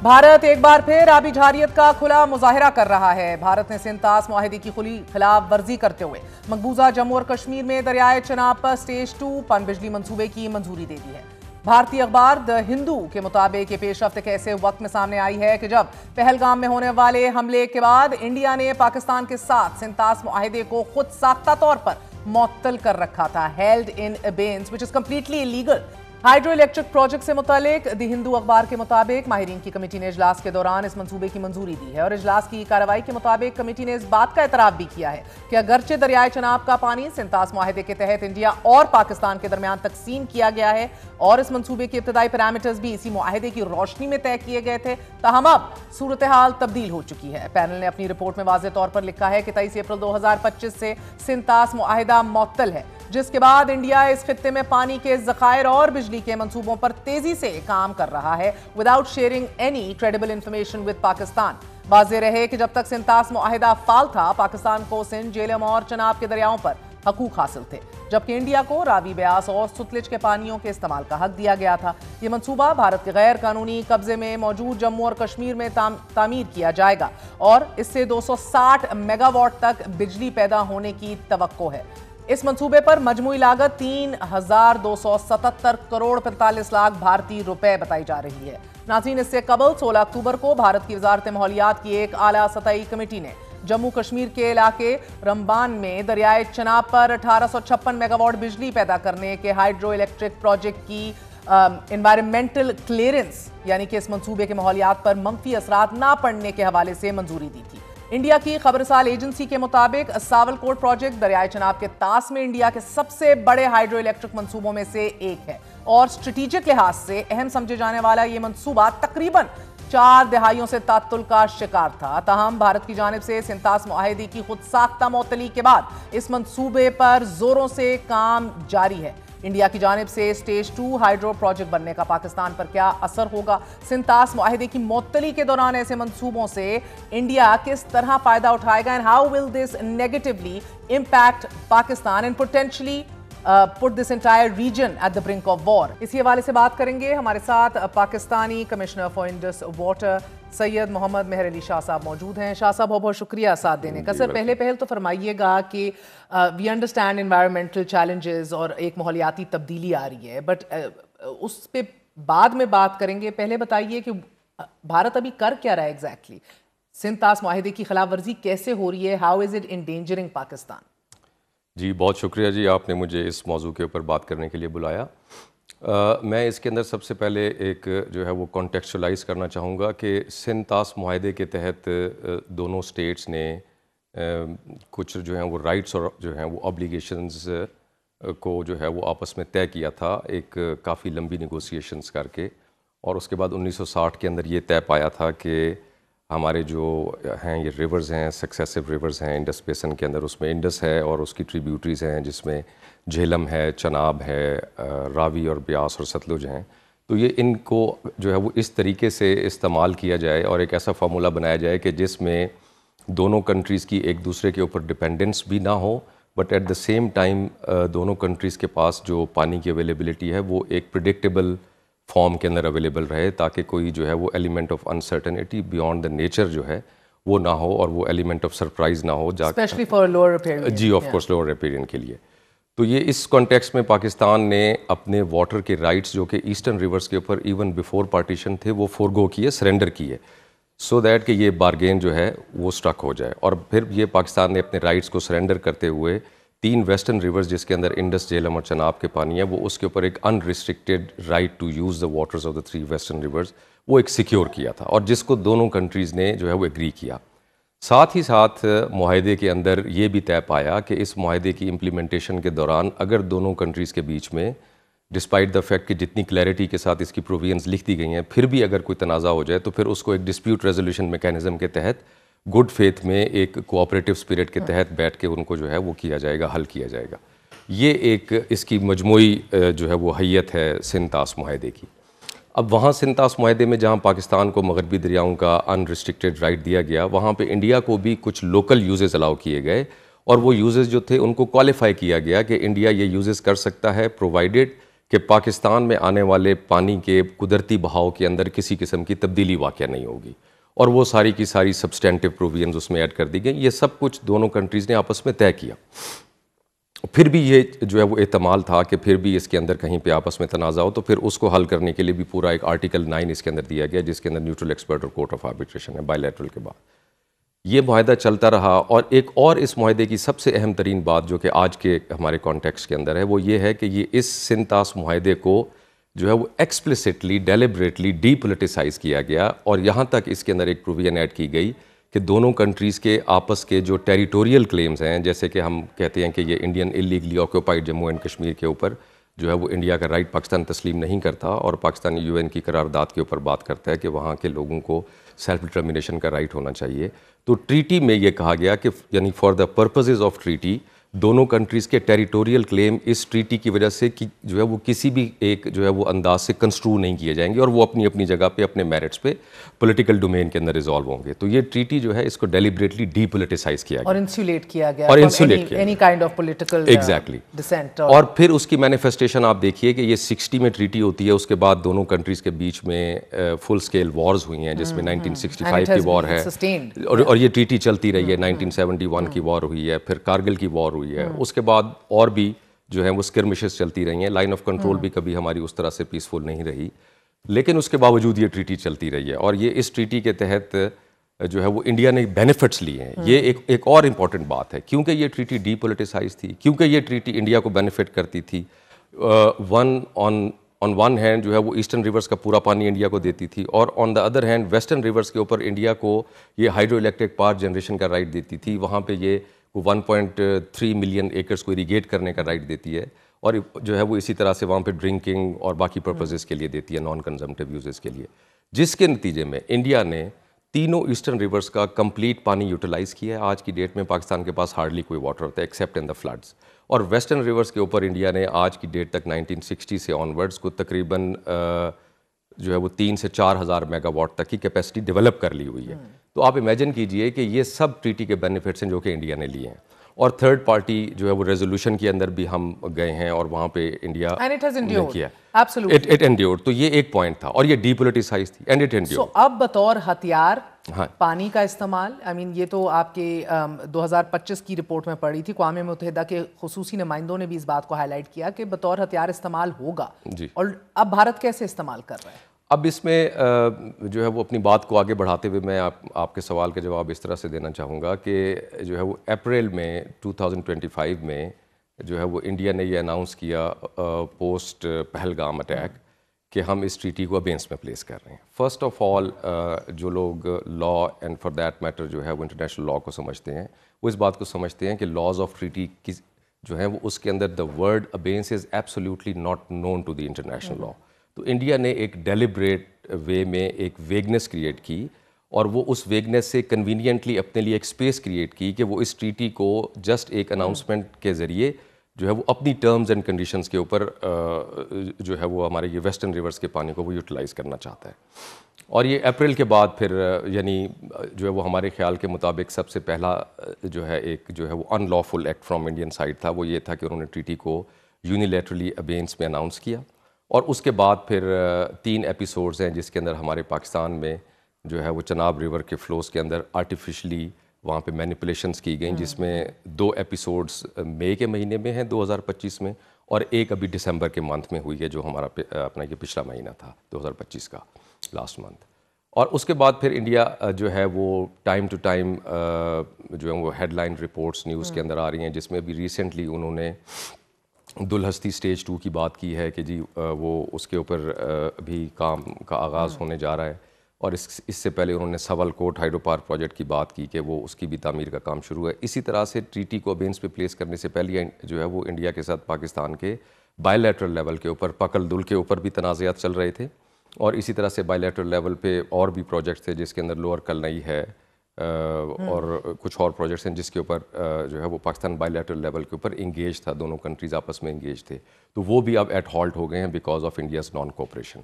भारत एक बार फिर आबी जारियत का खुला मुजाहरा कर रहा है। भारत ने सिंतास मुआहदे की खुली खिलाफ वर्जी करते हुए मकबूजा जम्मू और कश्मीर में दरियाए चनाब पर स्टेज 2 पनबिजली मंसूबे की मंजूरी दे दी है। भारतीय अखबार द हिंदू के मुताबिक ये पेशरफ्त एक ऐसे वक्त में सामने आई है कि जब पहलगाम में होने वाले हमले के बाद इंडिया ने पाकिस्तान के साथ सिंतास मुआहदे को खुद साख्ता तौर पर मुअत्तल कर रखा था, held in abeyance which is completely illegal. Hydro electric project से मुतालिक द हिंदू अखबार के मुताबिक माहिरीन की कमेटी ने इजलास के दौरान इस मंसूबे की मंजूरी दी है और इजलास की कार्रवाई के मुताबिक कमेटी ने इस बात का एतराफ भी किया है कि अगरचे दरियाए चनाब का पानी सिंतास मुआहदे के तहत इंडिया और पाकिस्तान के दरमियान तकसीम किया गया है और इस मंसूबे के इब्तदाई पैरामीटर्स भी इसी मुआहदे की रोशनी में तय किए गए थे, ताहम अब सूरत हाल तब्दील हो चुकी है। पैनल ने अपनी रिपोर्ट में वाज़ेह तौर पर लिखा है कि 23 अप्रैल 2025 से सिंतास मुआहदा मुअत्तल है, जिसके बाद इंडिया इस खित्ते में पानी के ज़खायर और बिजली के मंसूबों पर तेजी से काम कर रहा है without sharing any credible information with Pakistan. वाज़ेह रहे कि जब तक सिंतास मुआहदा फाल था, पाकिस्तान को सिंध, झेलम और चनाब के दरियाओं पर हकूक हासिल थे, जबकि इंडिया को रावी, ब्यास और सतलुज के पानियों के इस्तेमाल का हक दिया गया था। ये मंसूबा भारत के गैर कानूनी कब्जे में मौजूद जम्मू और कश्मीर में तामीर किया जाएगा और इससे 260 मेगावाट तक बिजली पैदा होने की तवक्को है। इस मंसूबे पर मजमूई लागत 3,277 करोड़ 45 लाख भारतीय रुपए बताई जा रही है। नाज़रीन, इससे कबल 16 अक्टूबर को भारत की वजारत माहौलियात की एक आला सतही कमेटी ने जम्मू कश्मीर के इलाके रमबान में दरियाए चनाब पर 1856 मेगावाट बिजली पैदा करने के हाइड्रो इलेक्ट्रिक प्रोजेक्ट की एनवायरमेंटल क्लियरेंस यानी कि इस मंसूबे के माहौलियात पर मंफी असरात ना पड़ने के हवाले से मंजूरी दी थी। इंडिया की खबरसाल एजेंसी के मुताबिक सावलकोट प्रोजेक्ट दरियाए चनाब के तास में इंडिया के सबसे बड़े हाइड्रो इलेक्ट्रिक मंसूबों में से एक है और स्ट्रेटेजिक लिहाज से अहम समझे जाने वाला ये मंसूबा तकरीबन 4 दहाइयों से तात्तुल का शिकार था। ताहम भारत की जानिब से सिंतास मुआहदे की खुद साख्ता मुअत्तली के बाद इस मंसूबे पर जोरों से काम जारी है। इंडिया की जानिब से स्टेज 2 हाइड्रो प्रोजेक्ट बनने का पाकिस्तान पर क्या असर होगा? सिंतास मुआहदे की मुअत्तली के दौरान ऐसे मंसूबों से इंडिया किस तरह फायदा उठाएगा and how will this negatively impact Pakistan and potentially put this entire region at the brink of war? इसी हवाले से बात करेंगे। हमारे साथ Pakistani commissioner for Indus water Syed Mohammad Mehar Ali Shah sahab मौजूद हैं। शाह साहब, बहुत बहुत शुक्रिया साथ देने का। सर, पहले तो फरमाइएगा कि वी अंडरस्टैंड एनवायरमेंटल चैलेंजेस और एक माहौलियाती तब्दीली आ रही है, बट उस पे बाद में बात करेंगे। पहले बताइए कि भारत अभी कर क्या रहा है एग्जैक्टली? सिंतास मुआहदे की खिलाफ वर्जी कैसे हो रही है? How is it endangering Pakistan? जी, बहुत शुक्रिया जी, आपने मुझे इस मौजू के ऊपर बात करने के लिए बुलाया। मैं इसके अंदर सबसे पहले एक जो है वो कॉन्टेक्चुअलाइज़ करना चाहूँगा कि सिंतास मुआहदे के तहत दोनों स्टेट्स ने कुछ जो हैं वो राइट्स और जो हैं वो ऑब्लिगेशंस को जो है वो आपस में तय किया था एक काफ़ी लंबी नेगोशिएशंस करके, और उसके बाद 1960 के अंदर ये तय पाया था कि हमारे जो हैं ये रिवर्स हैं, सक्सेसिव रिवर्स हैं इंडस बेसन के अंदर, उसमें इंडस है और उसकी ट्रिब्यूटरीज़ हैं जिसमें झेलम है, चनाब है, रावी और ब्यास और सतलुज हैं। तो ये इनको जो है वो इस तरीके से इस्तेमाल किया जाए और एक ऐसा फार्मूला बनाया जाए कि जिसमें दोनों कंट्रीज़ की एक दूसरे के ऊपर डिपेंडेंस भी ना हो, but at the same time दोनों कंट्रीज़ के पास जो पानी की अवेलेबिलिटी है वो एक प्रिडिक्टेबल फॉर्म के अंदर अवेलेबल रहे, ताकि कोई जो है वो element of uncertainty beyond the nature जो है वो ना हो और वो एलिमेंट ऑफ सरप्राइज ना हो, स्पेशली फॉर लोअर रिपेरियन। जी, ऑफ कोर्स लोअर रिपेरियन के लिए। तो ये इस कॉन्टेक्स्ट में पाकिस्तान ने अपने वाटर के राइट्स जो कि ईस्टर्न रिवर्स के ऊपर इवन बिफोर पार्टीशन थे वो फोरगो किए, सरेंडर किए, सो दैट कि ये बारगेन जो है वो स्ट्रक हो जाए। और फिर ये पाकिस्तान ने अपने राइट्स को सरेंडर करते हुए 3 वेस्टर्न रिवर्स जिसके अंदर इंडस, झेलम और चनाब के पानी है, वो उसके ऊपर एक unrestricted right to use the waters of the 3 western rivers वो एक सिक्योर किया था, और जिसको दोनों कंट्रीज़ ने जो है वो एग्री किया। साथ ही साथ मुआहदे के अंदर ये भी तय पाया कि इस मुआहदे की इम्प्लीमेंटेशन के दौरान अगर दोनों कंट्रीज़ के बीच में डिस्पाइट द फैक्ट कि जितनी क्लैरिटी के साथ इसकी प्रोविजंस लिख दी गई हैं, फिर भी अगर कोई तनाज़ा हो जाए तो फिर उसको एक डिस्प्यूट रेजोल्यूशन मैकेनिज्म के तहत गुड फेथ में एक कोऑपरेटिव स्पिरिट के तहत बैठ के उनको जो है वो किया जाएगा, हल किया जाएगा। ये एक इसकी मजमूई जो है वो हैयत है सिंतास मुआहदे की। अब वहाँ सिंतास मुआहदे में जहाँ पाकिस्तान को मगरबी दरियाओं का अनरिस्ट्रिक्टेड राइट दिया गया, वहाँ पे इंडिया को भी कुछ लोकल यूजेस अलाउ किए गए, और वो यूजेस जो थे उनको क्वालिफाई किया गया कि इंडिया ये यूजेस कर सकता है प्रोवाइडेड کہ پاکستان میں آنے والے پانی کے قدرتی بہاؤ کے اندر کسی قسم کی تبدیلی واقع نہیں ہوگی، اور وہ ساری کی ساری سبسٹینٹیو پروویژنز اس میں ایڈ کر دی گئیں. یہ سب کچھ دونوں کنٹریز نے آپس میں طے کیا. پھر بھی یہ جو ہے وہ احتمال تھا کہ پھر بھی اس کے اندر کہیں پہ آپس میں تنازع ہو، تو پھر اس کو حل کرنے کے لیے بھی پورا ایک آرٹیکل 9 اس کے اندر دیا گیا، جس کے اندر نیوٹرل ایکسپرٹ اور کورٹ آف آربیٹریشن ہے بائی لیٹرل کے بعد. یہ معاہدہ چلتا رہا، اور ایک اور اس معاہدے کی سب سے اہم ترین بات جو کہ آج کے ہمارے کانٹیکسٹ کے اندر ہے وہ یہ ہے کہ یہ اس سنتاس معاہدے کو جو ہے وہ ایکسپلسٹلی ڈیلیبریٹلی ڈی پولیٹیسائز کیا گیا، اور یہاں تک اس کے اندر ایک پروویژن ایڈ کی گئی کہ دونوں کنٹریز کے آپس کے جو ٹیریٹوریل کلیمز ہیں، جیسے کہ ہم کہتے ہیں کہ یہ Indian illegally occupied Jammu and Kashmir کے اوپر جو ہے وہ انڈیا کا رائٹ پاکستان تسلیم نہیں کرتا، اور پاکستان UN کی قرارداد کے اوپر بات کرتا ہے کہ وہاں کے لوگوں کو سیلف ڈٹرمنیشن کا رائٹ ہونا چاہیے. تو ٹریٹی میں یہ کہا گیا کہ یعنی for the purposes of treaty دونوں کنٹریز کے ٹیریٹوریل کلیم اس ٹریٹی کی وجہ سے جو ہے وہ کسی بھی ایک جو ہے وہ انداز سے کنسٹرو نہیں کیے جائیں گے، اور وہ اپنی اپنی جگہ پہ اپنے میرٹس پہ پولیٹیکل ڈومین کے اندر ریزالو ہوں گے. تو یہ ٹریٹی جو ہے اس کو ڈیلیبریٹلی ڈی پولیٹیسائز کیا گیا اور انسولیٹ کیا گیا، اور انسولیٹ کیا any kind of political exactly dissent. اور پھر اس کی مینیفیسٹیشن آپ دیکھیے کہ یہ 60 میں ٹریٹی ہوتی ہے، اس کے بعد دونوں کنٹریز کے بیچ میں فل اسکیل وارز ہوئی ہیں، جس میں 1965 کی وار ہے، اور یہ ٹریٹی چلتی رہی ہے. 1971 کی وار ہوئی ہے، پھر کارگل کی وار ہوئی ہے، اس کے بعد اور بھی جو ہیں وہ اسکرمشز چلتی رہی ہیں. لائن آف کنٹرول بھی کبھی ہماری اس طرح سے پیسفل نہیں رہی، لیکن اس کے باوجود یہ ٹریٹی چلتی رہی ہے. اور یہ اس ٹریٹی کے تحت جو ہے وہ انڈیا نے بینیفٹس لیے ہیں. یہ ایک اور امپورٹنٹ بات ہے، کیونکہ یہ ٹریٹی ڈی پولیٹیسائز تھی، کیونکہ یہ ٹریٹی انڈیا کو بینیفٹ کرتی تھی. آن ون ہینڈ جو ہے وہ ایسٹرن ریورس کا پورا پانی انڈیا کو دیتی تھی، اور on the other hand western rivers کے اوپر انڈیا کو یہ ہائیڈرو الیکٹرک پاور جنریشن کا رائٹ دیتی تھی. وہاں پہ یہ 1.3 ملین ایکرز کو اریگیٹ کرنے کا رائٹ دیتی ہے، اور جو ہے وہ اسی طرح سے وہاں پہ ڈرنکنگ اور باقی پرپزز کے لیے دیتی ہے، نان کنزمپٹیو یوزز کے لیے. جس کے نتیجے میں انڈیا نے تینوں ایسٹرن ریورس کا کمپلیٹ پانی یوٹیلائز کیا ہے. آج کی ڈیٹ میں پاکستان کے پاس ہارڈلی کوئی واٹر ہوتا ہے ایکسیپٹ ان دا فلڈز. اور ویسٹرن ریورس کے اوپر انڈیا نے آج کی ڈیٹ تک 1960 سے آن ورڈز کو تقریباً جو ہے وہ 3 سے 4 ہزار میگا واٹ تک کی کیپیسٹی ڈیولپ کر لی ہوئی ہے. تو آپ امیجن کیجئے کہ یہ سب ٹریٹی کے بینیفٹس ہیں جو کہ انڈیا نے لیے ہیں. اور تھرڈ پارٹی جو ہے وہ ریزولوشن کے اندر بھی ہم گئے ہیں، اور وہاں پہ انڈیا نے کیا اٹ انڈیورڈ. تو یہ ایک پوائنٹ تھا، اور یہ ڈی پولیٹیسائز تھی اینڈ اٹ انڈیورڈ. سو اب بطور ہتھیار پانی کا استعمال، یہ تو آپ کے 2025 کی رپورٹ میں پڑھی تھی، اقوام متحدہ کے خصوصی نمائندوں نے بھی اس بات کو ہائی لائٹ کیا کہ بطور ہتھیار استعمال ہوگا. اور اب بھارت کیسے استعمال کر رہا ہے؟ اب اس میں جو ہے وہ اپنی بات کو آگے بڑھاتے ہوئے میں آپ کے سوال کا جواب اس طرح سے دینا چاہوں گا کہ جو ہے وہ اپریل میں 2025 میں جو ہے وہ انڈیا نے یہ اناؤنس کیا پوسٹ پہلگام اٹیک کہ ہم اس ٹریٹی کو ابینس میں پلیس کر رہے ہیں. فرسٹ آف آل جو لوگ law and for that matter جو ہے وہ انٹرنیشنل لا کو سمجھتے ہیں، وہ اس بات کو سمجھتے ہیں کہ لاز آف ٹریٹی کی جو ہے وہ اس کے اندر the word abeyance is absolutely not known to the international law. تو انڈیا نے ایک ڈیلیبریٹ وے میں ایک ویگنس کریٹ کی، اور وہ اس ویگنس سے کنوینینٹلی اپنے لیے ایک اسپیس کریٹ کی کہ وہ اس ٹریٹی کو جسٹ ایک اناؤنسمنٹ کے ذریعے جو ہے وہ اپنی ٹرمز اینڈ کنڈیشنز کے اوپر جو ہے وہ ہمارے یہ ویسٹرن ریورس کے پانی کو وہ یوٹیلائز کرنا چاہتا ہے. اور یہ اپریل کے بعد پھر یعنی جو ہے وہ ہمارے خیال کے مطابق سب سے پہلا جو ہے ایک جو ہے وہ unlawful act from Indian side تھا، وہ یہ تھا کہ انہوں نے ٹریٹی کو یونیلیٹرلی ابینس میں اناؤنس کیا. اور اس کے بعد پھر 3 ایپیسوڈز ہیں جس کے اندر ہمارے پاکستان میں جو ہے وہ چناب ریور کے فلوز کے اندر آرٹیفیشلی وہاں پہ مینیپولیشنز کی گئیں، جس میں 2 ایپیسوڈز مئی کے مہینے میں ہیں 2025 میں، اور ایک ابھی دسمبر کے منتھ میں ہوئی ہے جو ہمارا اپنا یہ پچھلا مہینہ تھا 2025 کا لاسٹ منتھ. اور اس کے بعد پھر انڈیا جو ہے وہ ٹائم ٹو ٹائم جو ہے وہ ہیڈ لائن رپورٹس نیوز کے اندر آ رہی ہیں، جس میں بھی ریسنٹلی انہوں نے دلہستی سٹیج 2 کی بات کی ہے کہ جی وہ اس کے اوپر بھی کام کا آغاز ہونے جا رہا ہے. اور اس سے پہلے انہوں نے سول کوٹ ہائیڈرو پاور پروجیکٹ کی بات کی کہ وہ اس کی بھی تعمیر کا کام شروع ہے. اسی طرح سے ٹریٹی کو ابینس پہ پلیس کرنے سے پہلے جو ہے وہ انڈیا کے ساتھ پاکستان کے بائی لیٹرل لیول کے اوپر پکل دل کے اوپر بھی تنازعات چل رہے تھے، اور اسی طرح سے بائی لیٹرل لیول پہ اور بھی پروجیکٹس تھے جس کے اندر لوور کلنئی ہے اور کچھ اور پروجیکٹس ہیں جس کے اوپر جو ہے وہ پاکستان بائی لیٹرل لیول کے اوپر انگیج تھا، دونوں کنٹریز آپس میں انگیج تھے. تو وہ بھی اب ایٹ ہالٹ ہو گئے ہیں because of India's naan cooperation.